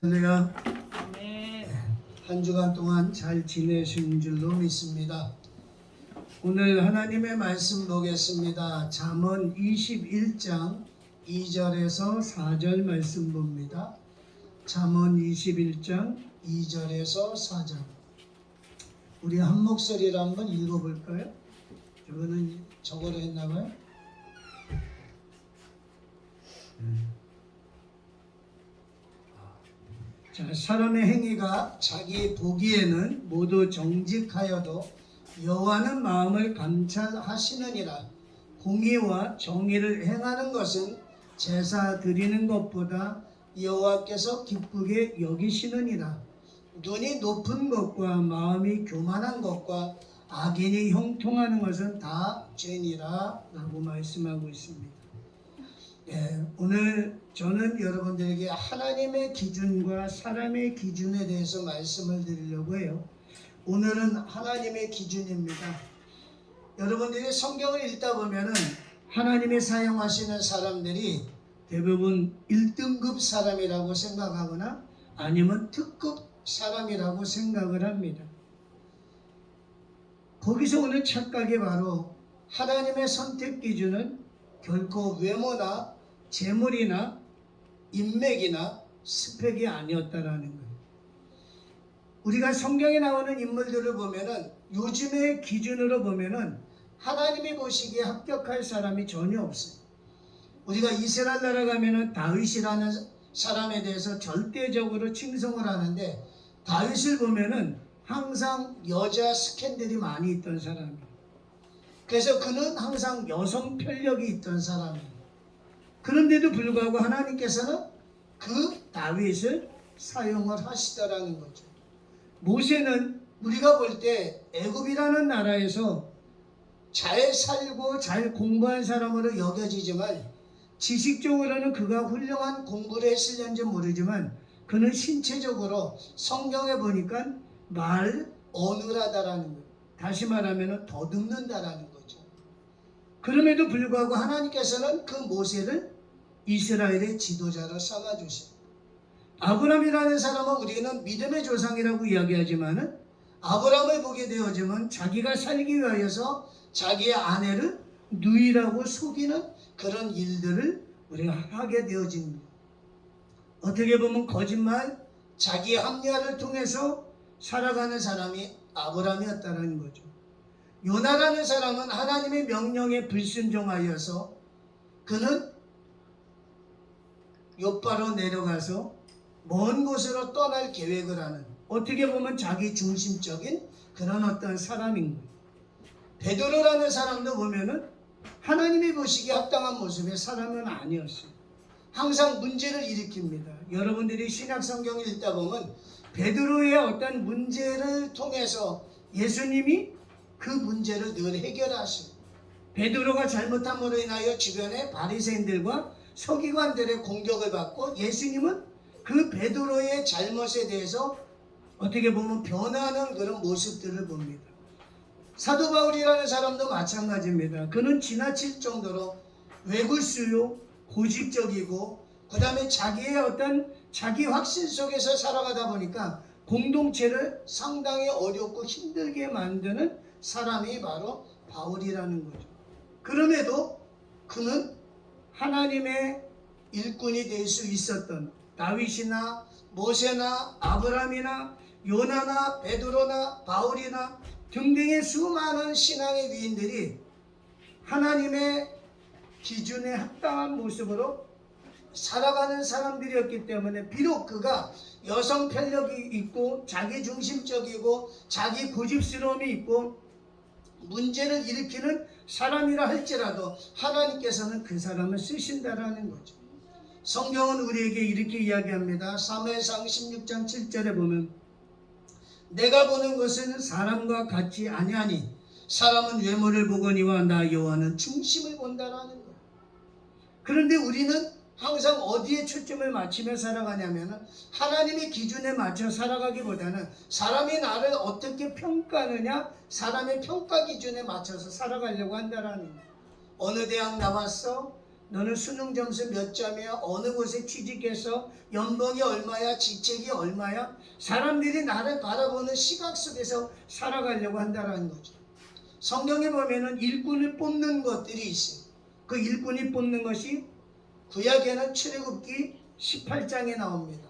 할렐루야. 아멘. 한 주간 동안 잘 지내신 줄로 믿습니다. 오늘 하나님의 말씀 보겠습니다. 잠언 21장 2절에서 4절 말씀 봅니다. 잠언 21장 2절에서 4절. 우리 한 목소리로 한번 읽어볼까요? 저거는 저거로 했나봐요. 자, 사람의 행위가 자기 보기에는 모두 정직하여도 여호와는 마음을 감찰하시느니라. 공의와 정의를 행하는 것은 제사 드리는 것보다 여호와께서 기쁘게 여기시느니라. 눈이 높은 것과 마음이 교만한 것과 악인이 형통하는 것은 다 죄니라 라고 말씀하고 있습니다. 오늘 저는 여러분들에게 하나님의 기준과 사람의 기준에 대해서 말씀을 드리려고 해요. 오늘은 하나님의 기준입니다. 여러분들이 성경을 읽다 보면은 하나님이 사용하시는 사람들이 대부분 1등급 사람이라고 생각하거나 아니면 특급 사람이라고 생각을 합니다. 거기서 오는 착각이 바로 하나님의 선택 기준은 결코 외모나 재물이나 인맥이나 스펙이 아니었다라는 거예요. 우리가 성경에 나오는 인물들을 보면은 요즘의 기준으로 보면은 하나님이 보시기에 합격할 사람이 전혀 없어요. 우리가 이스라엘 나라 가면은 다윗이라는 사람에 대해서 절대적으로 칭송을 하는데 다윗을 보면은 항상 여자 스캔들이 많이 있던 사람이에요. 그래서 그는 항상 여성 편력이 있던 사람이에요. 그런데도 불구하고 하나님께서는 그 다윗을 사용을 하시더라는 거죠. 모세는 우리가 볼 때 애굽이라는 나라에서 잘 살고 잘 공부한 사람으로 여겨지지만 지식적으로는 그가 훌륭한 공부를 했을는지 모르지만 그는 신체적으로 성경에 보니까 말 어눌하다라는 거예요. 다시 말하면 더듬는다라는 거죠. 그럼에도 불구하고 하나님께서는 그 모세를 이스라엘의 지도자로 삼아주십니다. 아브람이라는 사람은 우리는 믿음의 조상이라고 이야기하지만 아브람을 보게 되어지면 자기가 살기 위하여서 자기의 아내를 누이라고 속이는 그런 일들을 우리가 하게 되어집니다. 어떻게 보면 거짓말, 자기의 합리화를 통해서 살아가는 사람이 아브람이었다는 거죠. 요나라는 사람은 하나님의 명령에 불순종하여서 그는 욥바로 내려가서 먼 곳으로 떠날 계획을 하는, 어떻게 보면 자기 중심적인 그런 어떤 사람인 거예요. 베드로라는 사람도 보면은 하나님이 보시기에 합당한 모습의 사람은 아니었어요. 항상 문제를 일으킵니다. 여러분들이 신약 성경을 읽다 보면 베드로의 어떤 문제를 통해서 예수님이 그 문제를 늘 해결하셔요. 베드로가 잘못함으로 인하여 주변의 바리새인들과 서기관들의 공격을 받고 예수님은 그 베드로의 잘못에 대해서 어떻게 보면 변화하는 그런 모습들을 봅니다. 사도 바울이라는 사람도 마찬가지입니다. 그는 지나칠 정도로 외굴수요, 고집적이고 그 다음에 자기의 어떤 자기 확신 속에서 살아가다 보니까 공동체를 상당히 어렵고 힘들게 만드는 사람이 바로 바울이라는 거죠. 그럼에도 그는 하나님의 일꾼이 될 수 있었던 다윗이나 모세나 아브람이나 요나나 베드로나 바울이나 등등의 수많은 신앙의 위인들이 하나님의 기준에 합당한 모습으로 살아가는 사람들이었기 때문에 비록 그가 여성 편력이 있고 자기 중심적이고 자기 고집스러움이 있고 문제를 일으키는 사람이라 할지라도 하나님께서는 그 사람을 쓰신다라는 거죠. 성경은 우리에게 이렇게 이야기합니다. 사무엘상 16장 7절에 보면 내가 보는 것은 사람과 같지 아니하니 사람은 외모를 보거니와 나 여호와는 중심을 본다라는 거예요. 그런데 우리는 항상 어디에 초점을 맞추며 살아가냐면 하나님의 기준에 맞춰 살아가기보다는 사람이 나를 어떻게 평가하느냐, 사람의 평가 기준에 맞춰서 살아가려고 한다라는 거예요. 어느 대학 나왔어? 너는 수능 점수 몇 점이야? 어느 곳에 취직해서 연봉이 얼마야? 직책이 얼마야? 사람들이 나를 바라보는 시각 속에서 살아가려고 한다는 거죠. 성경에 보면은 일꾼을 뽑는 것들이 있어요. 그 일꾼이 뽑는 것이 구약에는 출애굽기 18장에 나옵니다.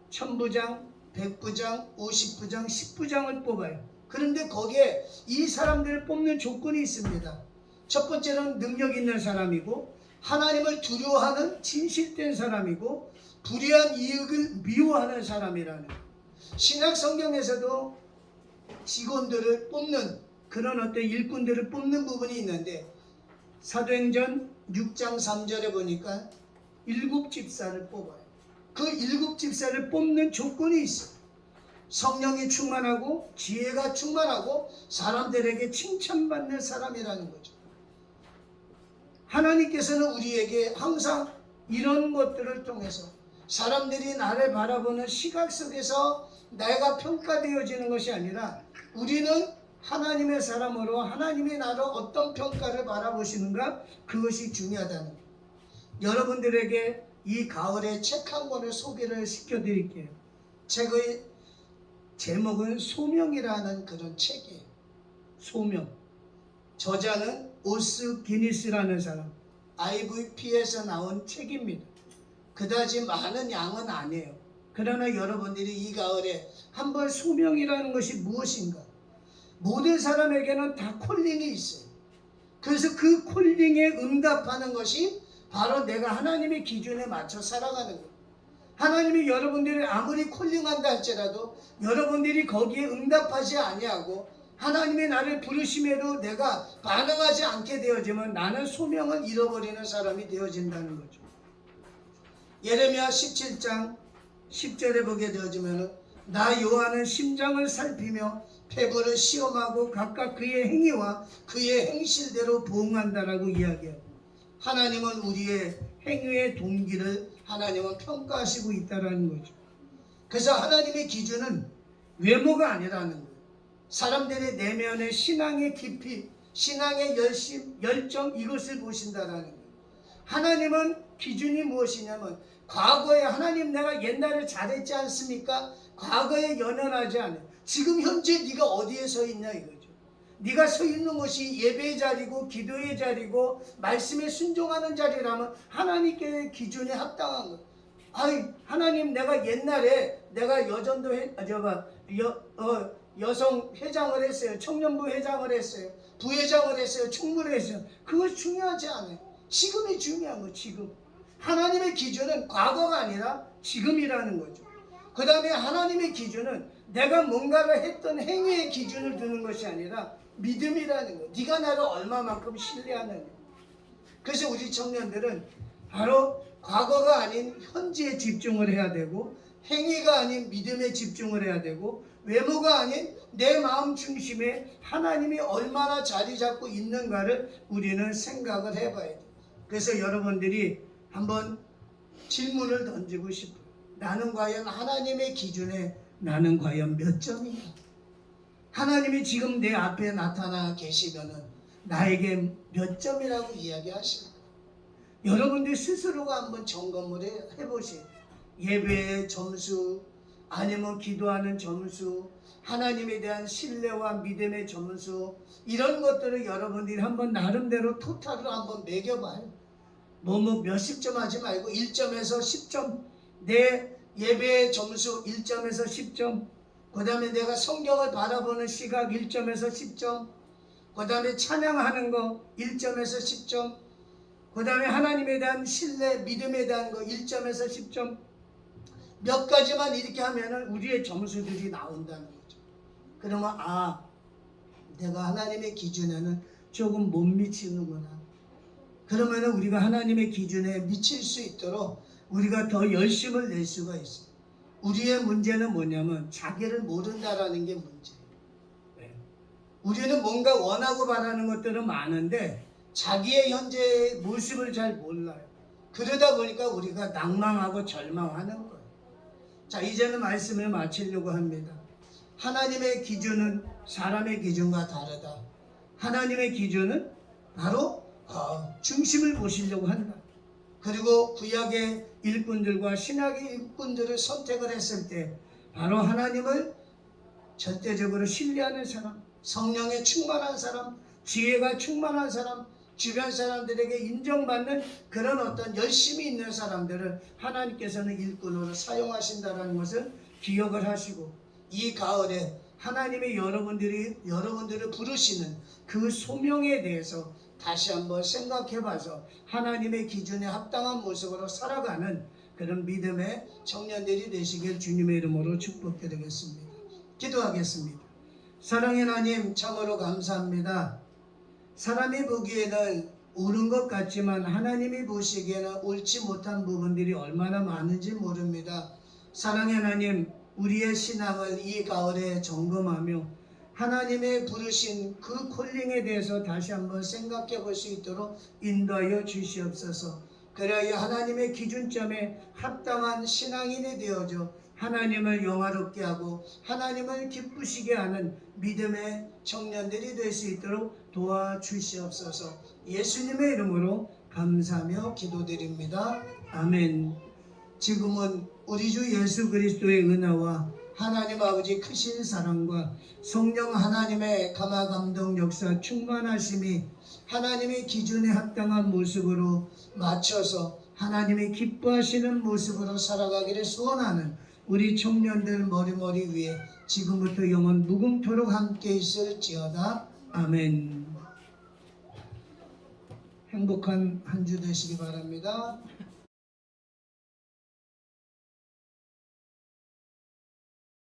천부장, 백부장, 50부장, 10부장을 뽑아요. 그런데 거기에 이 사람들을 뽑는 조건이 있습니다. 첫 번째는 능력 있는 사람이고, 하나님을 두려워하는 진실된 사람이고, 불의한 이익을 미워하는 사람이라는 거예요. 신약 성경에서도 직원들을 뽑는 그런 어떤 일꾼들을 뽑는 부분이 있는데, 사도행전 6장 3절에 보니까 7집사를 뽑아요. 그 7집사를 뽑는 조건이 있어요. 성령이 충만하고 지혜가 충만하고 사람들에게 칭찬받는 사람이라는 거죠. 하나님께서는 우리에게 항상 이런 것들을 통해서 사람들이 나를 바라보는 시각 속에서 내가 평가되어지는 것이 아니라, 우리는 하나님의 사람으로 하나님이 나를 어떤 평가를 바라보시는가, 그것이 중요하다는 거예요. 여러분들에게 이 가을에 책 한 권을 소개를 시켜드릴게요. 책의 제목은 소명이라는 그런 책이에요. 소명. 저자는 오스 기니스라는 사람, IVP에서 나온 책입니다. 그다지 많은 양은 아니에요. 그러나 여러분들이 이 가을에 한번 소명이라는 것이 무엇인가, 모든 사람에게는 다 콜링이 있어요. 그래서 그 콜링에 응답하는 것이 바로 내가 하나님의 기준에 맞춰 살아가는 거예요. 하나님이 여러분들을 아무리 콜링한다 할지라도 여러분들이 거기에 응답하지 아니하고 하나님의 나를 부르심에도 내가 반응하지 않게 되어지면 나는 소명을 잃어버리는 사람이 되어진다는 거죠. 예레미야 17장 10절에 보게 되어지면, 나 여호와는 심장을 살피며 폐부를 시험하고 각각 그의 행위와 그의 행실대로 보응한다라고 이야기해요. 하나님은 우리의 행위의 동기를 하나님은 평가하시고 있다는 거죠. 그래서 하나님의 기준은 외모가 아니라는 거예요. 사람들의 내면의 신앙의 깊이, 신앙의 열정, 이것을 보신다라는 거예요. 하나님은 기준이 무엇이냐면, 과거에 하나님 내가 옛날에 잘했지 않습니까? 과거에 연연하지 않아요. 지금 현재 네가 어디에 서 있냐 이거죠. 네가 서 있는 곳이 예배의 자리고 기도의 자리고 말씀에 순종하는 자리라면 하나님께 기준에 합당한 거예요. 아이, 하나님 내가 옛날에 내가 여전도 여성 회장을 했어요. 청년부 회장을 했어요. 부회장을 했어요. 총무를 했어요. 그것 중요하지 않아요. 지금이 중요한 거예요. 지금. 하나님의 기준은 과거가 아니라 지금이라는 거죠. 그 다음에 하나님의 기준은 내가 뭔가를 했던 행위의 기준을 두는 것이 아니라 믿음이라는 거예요. 네가 나를 얼마만큼 신뢰하느냐. 그래서 우리 청년들은 바로 과거가 아닌 현재에 집중을 해야 되고, 행위가 아닌 믿음에 집중을 해야 되고, 외모가 아닌 내 마음 중심에 하나님이 얼마나 자리 잡고 있는가를 우리는 생각을 해봐야 돼요. 그래서 여러분들이 한번 질문을 던지고 싶어요. 나는 과연 하나님의 기준에 나는 과연 몇 점이냐? 하나님이 지금 내 앞에 나타나 계시면은 나에게 몇 점이라고 이야기하실까? 여러분들 스스로가 한번 점검을 해보세요. 예배의 점수, 아니면 기도하는 점수, 하나님에 대한 신뢰와 믿음의 점수, 이런 것들을 여러분들이 한번 나름대로 토탈로 한번 매겨봐요. 몇십 점 하지 말고 1점에서 10점, 내 예배의 점수 1점에서 10점, 그 다음에 내가 성경을 바라보는 시각 1점에서 10점, 그 다음에 찬양하는 거 1점에서 10점, 그 다음에 하나님에 대한 신뢰, 믿음에 대한 거 1점에서 10점, 몇 가지만 이렇게 하면은 우리의 점수들이 나온다는 거죠. 그러면 내가 하나님의 기준에는 조금 못 미치는구나. 그러면 우리가 하나님의 기준에 미칠 수 있도록 우리가 더 열심을 낼 수가 있어요. 우리의 문제는 뭐냐면 자기를 모른다라는 게 문제예요. 우리는 뭔가 원하고 바라는 것들은 많은데 자기의 현재의 모습을 잘 몰라요. 그러다 보니까 우리가 낭망하고 절망하는 거예요. 자, 이제는 말씀을 마치려고 합니다. 하나님의 기준은 사람의 기준과 다르다. 하나님의 기준은 바로 중심을 보시려고 한다. 그리고 구약의 일꾼들과 신약의 일꾼들을 선택을 했을 때 바로 하나님을 절대적으로 신뢰하는 사람, 성령에 충만한 사람, 지혜가 충만한 사람, 주변 사람들에게 인정받는 그런 어떤 열심이 있는 사람들을 하나님께서는 일꾼으로 사용하신다는 것을 기억을 하시고, 이 가을에 하나님의 여러분들을 부르시는 그 소명에 대해서 다시 한번 생각해 봐서 하나님의 기준에 합당한 모습으로 살아가는 그런 믿음의 청년들이 되시길 주님의 이름으로 축복드리겠습니다. 기도하겠습니다. 사랑의 하나님, 참으로 감사합니다. 사람이 보기에는 옳은 것 같지만 하나님이 보시기에는 옳지 못한 부분들이 얼마나 많은지 모릅니다. 사랑의 하나님, 우리의 신앙을 이 가을에 점검하며 하나님의 부르신 그 콜링에 대해서 다시 한번 생각해 볼 수 있도록 인도하여 주시옵소서. 그래야 하나님의 기준점에 합당한 신앙인이 되어져 하나님을 영화롭게 하고 하나님을 기쁘시게 하는 믿음의 청년들이 될 수 있도록 도와주시옵소서. 예수님의 이름으로 감사하며 기도드립니다. 아멘. 지금은 우리 주 예수 그리스도의 은혜와 하나님 아버지 크신 사랑과 성령 하나님의 감화감동 역사 충만하심이 하나님의 기준에 합당한 모습으로 맞춰서 하나님의 기뻐하시는 모습으로 살아가기를 소원하는 우리 청년들 머리머리 위에 지금부터 영원 무궁토록 함께 있을지어다. 아멘. 행복한 한 주 되시기 바랍니다.